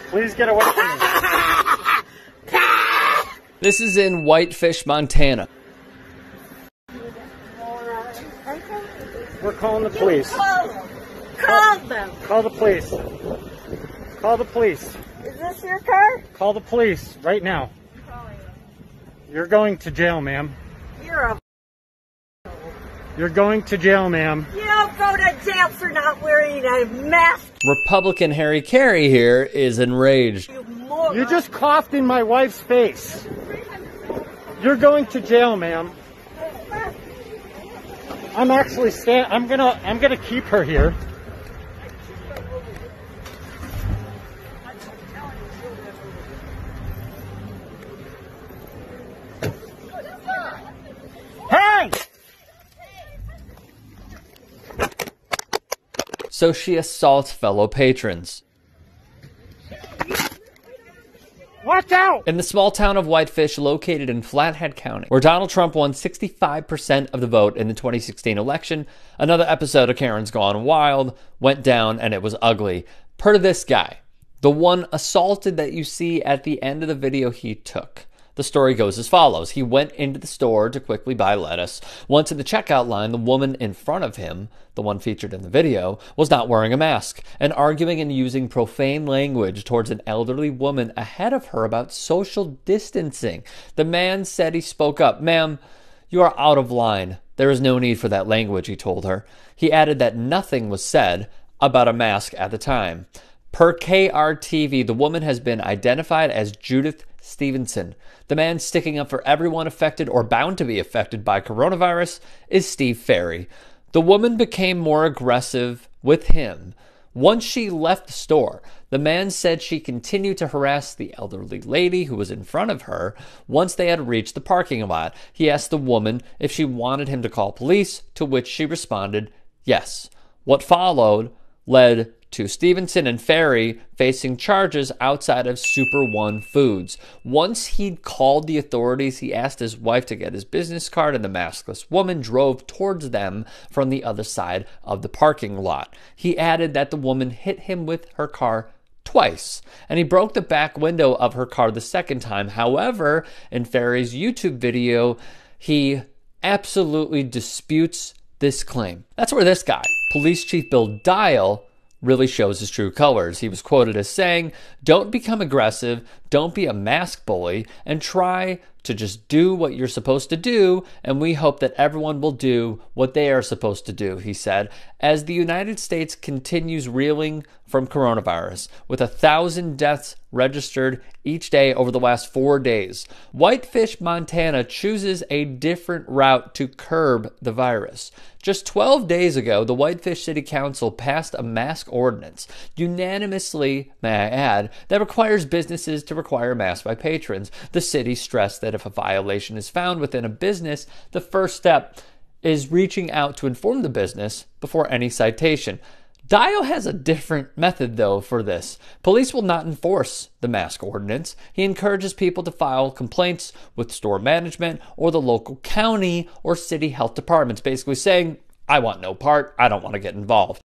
Please get away from me. This is in Whitefish, Montana. We're calling the police. Call them. Call the police. Call the police. Is this your car? Call the police right now. You're going to jail, ma'am. You're going to jail, ma'am. You don't go to jail for not wearing a mask. Republican Harry Carey here is enraged. You moron. You just coughed in my wife's face. You're going to jail, ma'am. I'm actually I'm gonna keep her here. Hey! So she assaults fellow patrons. Watch out! In the small town of Whitefish, located in Flathead County, where Donald Trump won 65% of the vote in the 2016 election, another episode of Karen's Gone Wild went down, and it was ugly. Per this guy, the one assaulted that you see at the end of the video he took. The story goes as follows. He went into the store to quickly buy lettuce. Once in the checkout line, the woman in front of him, the one featured in the video, was not wearing a mask and arguing and using profane language towards an elderly woman ahead of her about social distancing. The man said he spoke up. "Ma'am, you are out of line. There is no need for that language," he told her. He added that nothing was said about a mask at the time. Per KRTV, the woman has been identified as Judith Stevenson. The man sticking up for everyone affected or bound to be affected by coronavirus is Steve Ferry. The woman became more aggressive with him. Once she left the store, the man said she continued to harass the elderly lady who was in front of her. Once they had reached the parking lot, he asked the woman if she wanted him to call police, to which she responded, yes. What followed led to Stevenson and Ferry facing charges outside of Super One Foods. Once he'd called the authorities, he asked his wife to get his business card, and the maskless woman drove towards them from the other side of the parking lot. He added that the woman hit him with her car twice, and he broke the back window of her car the second time. However, in Ferry's YouTube video, he absolutely disputes this claim. That's where this guy, Police Chief Bill Dial, really shows his true colors. He was quoted as saying, "Don't become aggressive, don't be a mask bully, and try to just do what you're supposed to do, and we hope that everyone will do what they are supposed to do," he said, as the United States continues reeling from coronavirus, with 1,000 deaths registered each day over the last 4 days. Whitefish, Montana chooses a different route to curb the virus. Just 12 days ago, the Whitefish City Council passed a mask ordinance, unanimously, may I add, that requires businesses to require masks by patrons. The city stressed that if a violation is found within a business, the first step is reaching out to inform the business before any citation. Dial has a different method, though, for this. Police will not enforce the mask ordinance. He encourages people to file complaints with store management or the local county or city health departments, basically saying, I want no part, I don't want to get involved.